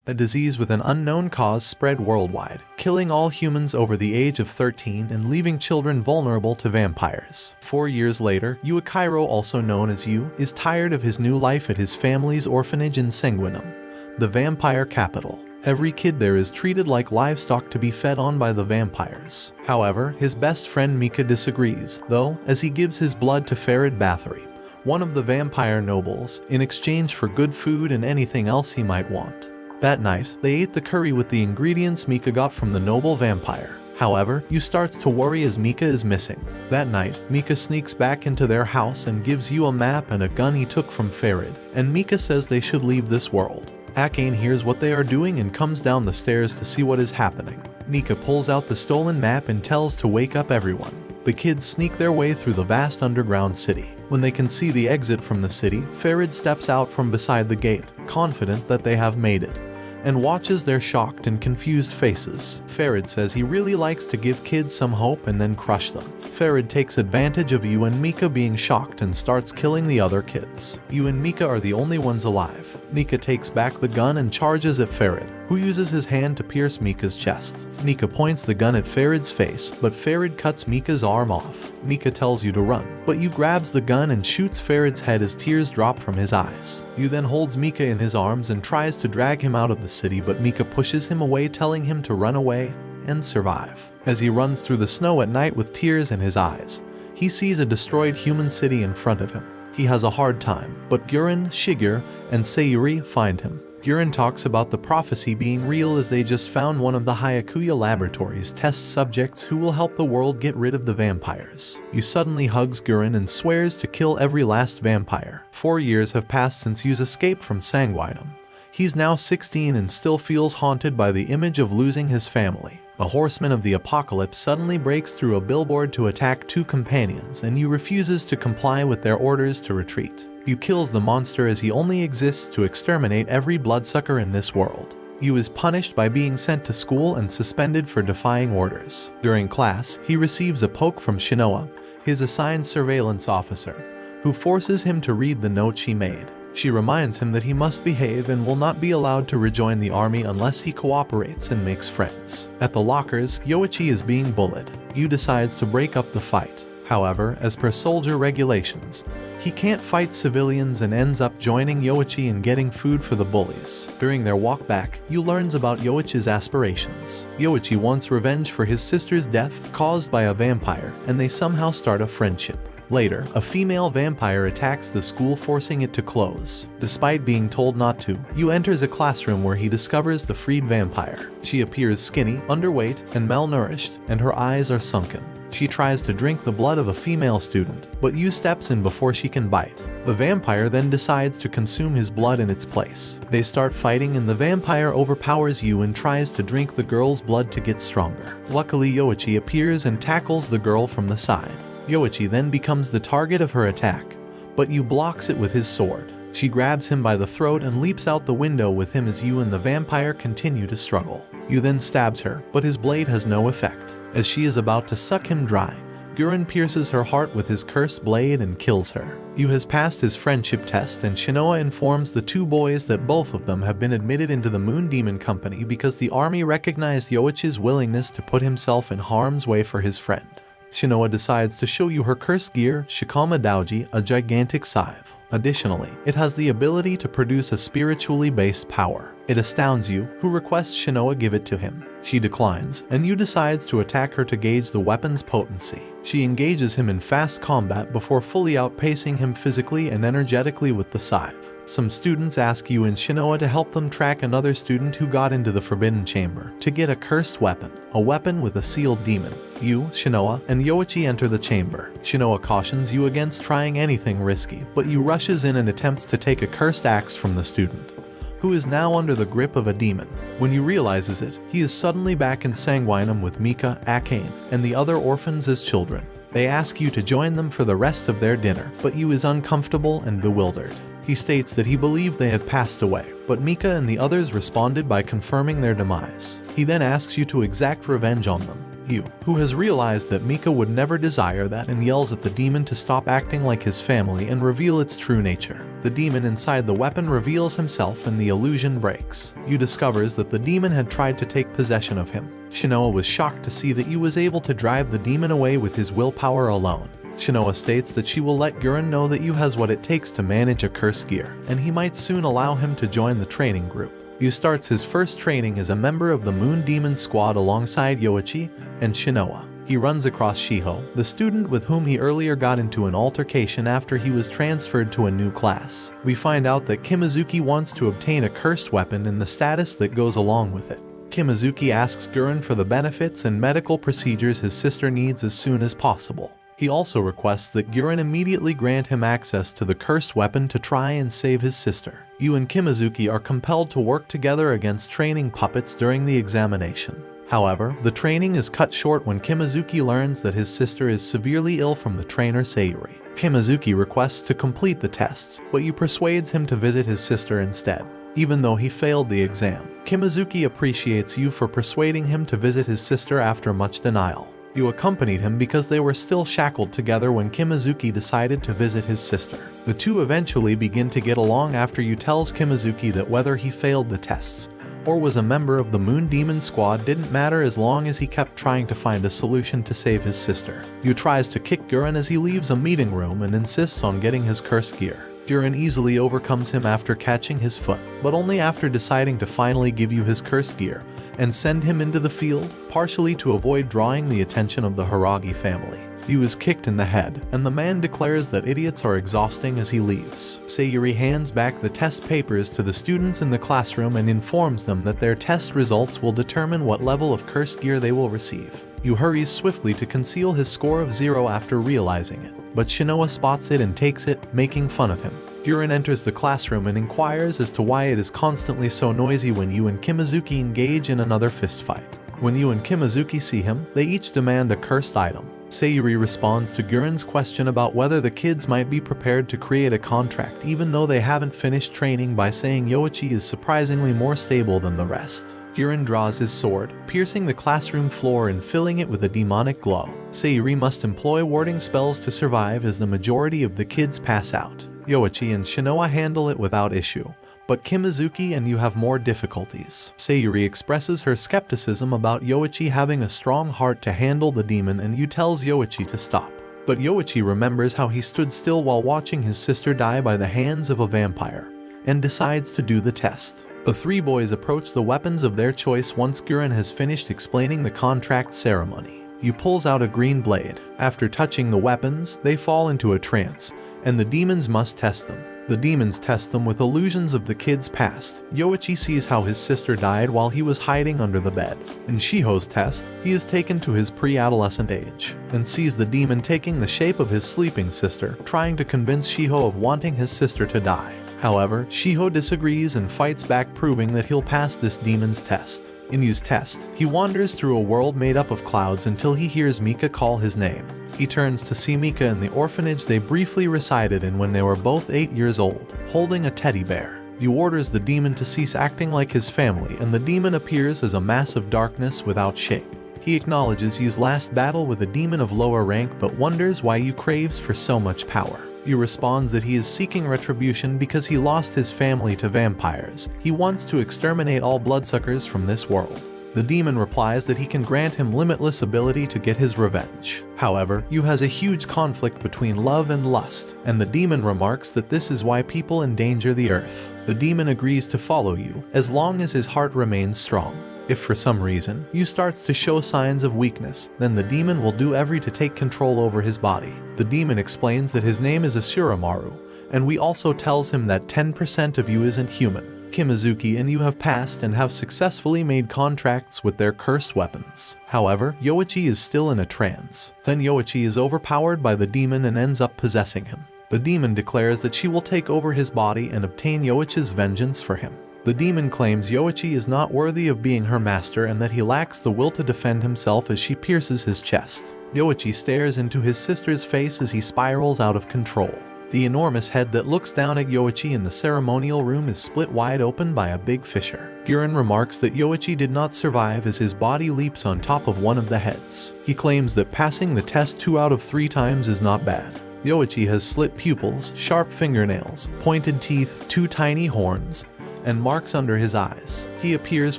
A disease with an unknown cause spread worldwide, killing all humans over the age of 13 and leaving children vulnerable to vampires. 4 years later, Yuichiro, also known as Yu, is tired of his new life at his family's orphanage in Sanguinum, the vampire capital. Every kid there is treated like livestock to be fed on by the vampires. However, his best friend Mika disagrees, though, as he gives his blood to Farid Bathory, one of the vampire nobles, in exchange for good food and anything else he might want. That night, they ate the curry with the ingredients Mika got from the noble vampire. However, Yu starts to worry as Mika is missing. That night, Mika sneaks back into their house and gives Yu a map and a gun he took from Farid, and Mika says they should leave this world. Akane hears what they are doing and comes down the stairs to see what is happening. Mika pulls out the stolen map and tells to wake up everyone. The kids sneak their way through the vast underground city. When they can see the exit from the city, Farid steps out from beside the gate, confident that they have made it, and watches their shocked and confused faces. Farid says he really likes to give kids some hope and then crush them. Farid takes advantage of Yu and Mika being shocked and starts killing the other kids. Yu and Mika are the only ones alive. Mika takes back the gun and charges at Farid, who uses his hand to pierce Mika's chest. Mika points the gun at Farid's face, but Farid cuts Mika's arm off. Mika tells Yu to run, but Yu grabs the gun and shoots Farid's head as tears drop from his eyes. Yu then holds Mika in his arms and tries to drag him out of the city, but Mika pushes him away, telling him to run away and survive. As he runs through the snow at night with tears in his eyes, he sees a destroyed human city in front of him. He has a hard time, but Guren, Shigeru, and Sayuri find him. Guren talks about the prophecy being real as they just found one of the Hyakuya laboratory's test subjects who will help the world get rid of the vampires. Yu suddenly hugs Guren and swears to kill every last vampire. 4 years have passed since Yu's escape from Sanguinum. He's now 16 and still feels haunted by the image of losing his family. A horseman of the apocalypse suddenly breaks through a billboard to attack 2 companions, and Yu refuses to comply with their orders to retreat. Yu kills the monster as he only exists to exterminate every bloodsucker in this world. Yu is punished by being sent to school and suspended for defying orders. During class, he receives a poke from Shinoa, his assigned surveillance officer, who forces him to read the note she made. She reminds him that he must behave and will not be allowed to rejoin the army unless he cooperates and makes friends. At the lockers, Yoichi is being bullied. Yu decides to break up the fight. However, as per soldier regulations, he can't fight civilians and ends up joining Yoichi in getting food for the bullies. During their walk back, Yu learns about Yoichi's aspirations. Yoichi wants revenge for his sister's death caused by a vampire, and they somehow start a friendship. Later, a female vampire attacks the school, forcing it to close. Despite being told not to, Yu enters a classroom where he discovers the freed vampire. She appears skinny, underweight, and malnourished, and her eyes are sunken. She tries to drink the blood of a female student, but Yu steps in before she can bite. The vampire then decides to consume his blood in its place. They start fighting and the vampire overpowers Yu and tries to drink the girl's blood to get stronger. Luckily, Yoichi appears and tackles the girl from the side. Yoichi then becomes the target of her attack, but Yu blocks it with his sword. She grabs him by the throat and leaps out the window with him as Yu and the vampire continue to struggle. Yu then stabs her, but his blade has no effect. As she is about to suck him dry, Guren pierces her heart with his cursed blade and kills her. Yu has passed his friendship test, and Shinoa informs the 2 boys that both of them have been admitted into the Moon Demon Company because the army recognized Yoichi's willingness to put himself in harm's way for his friend. Shinoa decides to show Yu her cursed gear, Shikama Daoji, a gigantic scythe. Additionally, it has the ability to produce a spiritually based power. It astounds Yu, who requests Shinoa give it to him. She declines, and Yu decides to attack her to gauge the weapon's potency. She engages him in fast combat before fully outpacing him physically and energetically with the scythe. Some students ask Yu and Shinoa to help them track another student who got into the Forbidden Chamber to get a cursed weapon, a weapon with a sealed demon. Yu, Shinoa, and Yoichi enter the chamber. Shinoa cautions Yu against trying anything risky, but Yu rushes in and attempts to take a cursed axe from the student, who is now under the grip of a demon. When he realizes it, he is suddenly back in Sanguinum with Mika, Akane, and the other orphans as children. They ask Yu to join them for the rest of their dinner, but Yu is uncomfortable and bewildered. He states that he believed they had passed away, but Mika and the others responded by confirming their demise. He then asks Yu to exact revenge on them. Yu, who has realized that Mika would never desire that, and yells at the demon to stop acting like his family and reveal its true nature. The demon inside the weapon reveals himself and the illusion breaks. You discovers that the demon had tried to take possession of him. Shinoa was shocked to see that you was able to drive the demon away with his willpower alone. Shinoa states that she will let Gurren know that you has what it takes to manage a cursed gear, and he might soon allow him to join the training group. Yu starts his first training as a member of the Moon Demon Squad alongside Yoichi and Shinoa. He runs across Shiho, the student with whom he earlier got into an altercation after he was transferred to a new class. We find out that Kimazuki wants to obtain a cursed weapon and the status that goes along with it. Kimazuki asks Gurren for the benefits and medical procedures his sister needs as soon as possible. He also requests that Gurren immediately grant him access to the cursed weapon to try and save his sister. Yu and Kimazuki are compelled to work together against training puppets during the examination. However, the training is cut short when Kimazuki learns that his sister is severely ill from the trainer Sayuri. Kimazuki requests to complete the tests, but Yu persuades him to visit his sister instead. Even though he failed the exam, Kimazuki appreciates Yu for persuading him to visit his sister after much denial. Yu accompanied him because they were still shackled together when Kimazuki decided to visit his sister. The two eventually begin to get along after Yu tells Kimazuki that whether he failed the tests or was a member of the Moon Demon Squad didn't matter as long as he kept trying to find a solution to save his sister. Yu tries to kick Gurren as he leaves a meeting room and insists on getting his cursed gear. Gurren easily overcomes him after catching his foot, but only after deciding to finally give Yu his cursed gear and send him into the field, partially to avoid drawing the attention of the Hiragi family. Yu is kicked in the head, and the man declares that idiots are exhausting as he leaves. Sayuri hands back the test papers to the students in the classroom and informs them that their test results will determine what level of cursed gear they will receive. Yu hurries swiftly to conceal his score of 0 after realizing it, but Shinoa spots it and takes it, making fun of him. Gurren enters the classroom and inquires as to why it is constantly so noisy when Yu and Kimazuki engage in another fistfight. When Yu and Kimazuki see him, they each demand a cursed item. Sayuri responds to Gurren's question about whether the kids might be prepared to create a contract even though they haven't finished training by saying Yoichi is surprisingly more stable than the rest. Gurren draws his sword, piercing the classroom floor and filling it with a demonic glow. Sayuri must employ warding spells to survive as the majority of the kids pass out. Yoichi and Shinoa handle it without issue, but Kimazuki and Yu have more difficulties. Sayuri expresses her skepticism about Yoichi having a strong heart to handle the demon and Yu tells Yoichi to stop. But Yoichi remembers how he stood still while watching his sister die by the hands of a vampire, and decides to do the test. The three boys approach the weapons of their choice once Gurren has finished explaining the contract ceremony. Yu pulls out a green blade. After touching the weapons, they fall into a trance, and the demons must test them. The demons test them with illusions of the kid's past. Yoichi sees how his sister died while he was hiding under the bed. In Shiho's test, he is taken to his pre-adolescent age, and sees the demon taking the shape of his sleeping sister, trying to convince Shiho of wanting his sister to die. However, Shiho disagrees and fights back, proving that he'll pass this demon's test. In Yu's test, he wanders through a world made up of clouds until he hears Mika call his name. He turns to see Mika in the orphanage they briefly resided in when they were both 8 years old, holding a teddy bear. Yu orders the demon to cease acting like his family, and the demon appears as a mass of darkness without shape. He acknowledges Yu's last battle with a demon of lower rank but wonders why Yu craves for so much power. Yu responds that he is seeking retribution because he lost his family to vampires. He wants to exterminate all bloodsuckers from this world. The demon replies that he can grant him limitless ability to get his revenge. However, Yu has a huge conflict between love and lust, and the demon remarks that this is why people endanger the earth. The demon agrees to follow Yu, as long as his heart remains strong. If for some reason, Yu starts to show signs of weakness, then the demon will do everything to take control over his body. The demon explains that his name is Asuramaru, and we also tells him that 10% of Yu isn't human. Kimazuki and Yu have passed and have successfully made contracts with their cursed weapons. However, Yoichi is still in a trance. Then Yoichi is overpowered by the demon and ends up possessing him. The demon declares that she will take over his body and obtain Yoichi's vengeance for him. The demon claims Yoichi is not worthy of being her master and that he lacks the will to defend himself as she pierces his chest. Yoichi stares into his sister's face as he spirals out of control. The enormous head that looks down at Yoichi in the ceremonial room is split wide open by a big fissure. Gurren remarks that Yoichi did not survive as his body leaps on top of one of the heads. He claims that passing the test 2 out of 3 times is not bad. Yoichi has slit pupils, sharp fingernails, pointed teeth, 2 tiny horns, and marks under his eyes. He appears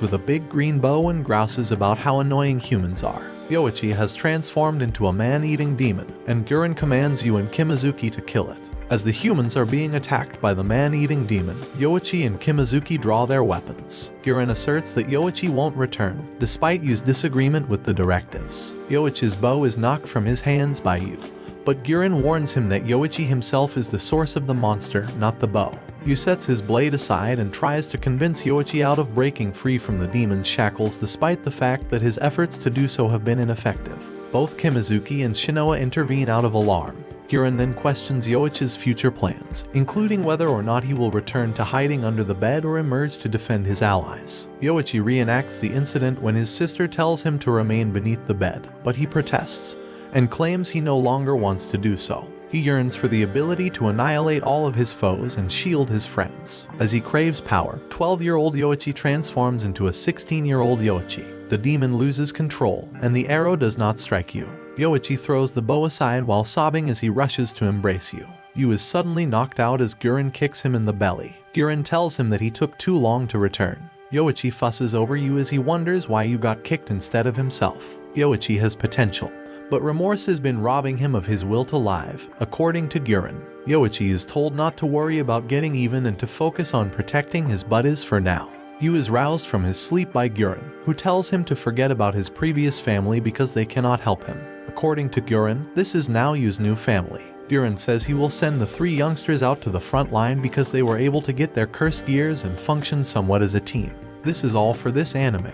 with a big green bow and grouses about how annoying humans are. Yoichi has transformed into a man-eating demon, and Guren commands you and Kimazuki to kill it. As the humans are being attacked by the man-eating demon, Yoichi and Kimazuki draw their weapons. Guren asserts that Yoichi won't return, despite Yu's disagreement with the directives. Yoichi's bow is knocked from his hands by Yu, but Guren warns him that Yoichi himself is the source of the monster, not the bow. Yu sets his blade aside and tries to convince Yoichi out of breaking free from the demon's shackles despite the fact that his efforts to do so have been ineffective. Both Kimazuki and Shinoa intervene out of alarm. Guren then questions Yoichi's future plans, including whether or not he will return to hiding under the bed or emerge to defend his allies. Yoichi reenacts the incident when his sister tells him to remain beneath the bed, but he protests and claims he no longer wants to do so. He yearns for the ability to annihilate all of his foes and shield his friends. As he craves power, 12-year-old Yoichi transforms into a 16-year-old Yoichi. The demon loses control, and the arrow does not strike Yu. Yoichi throws the bow aside while sobbing as he rushes to embrace Yu. Yu is suddenly knocked out as Guren kicks him in the belly. Guren tells him that he took too long to return. Yoichi fusses over Yu as he wonders why Yu got kicked instead of himself. Yoichi has potential, but remorse has been robbing him of his will to live, according to Guren. Yoichi is told not to worry about getting even and to focus on protecting his buddies for now. Yu is roused from his sleep by Guren, who tells him to forget about his previous family because they cannot help him. According to Guren, this is now Yu's new family. Guren says he will send the 3 youngsters out to the front line because they were able to get their cursed gears and function somewhat as a team. This is all for this anime.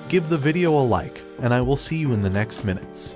Give the video a like, and I will see you in the next minutes.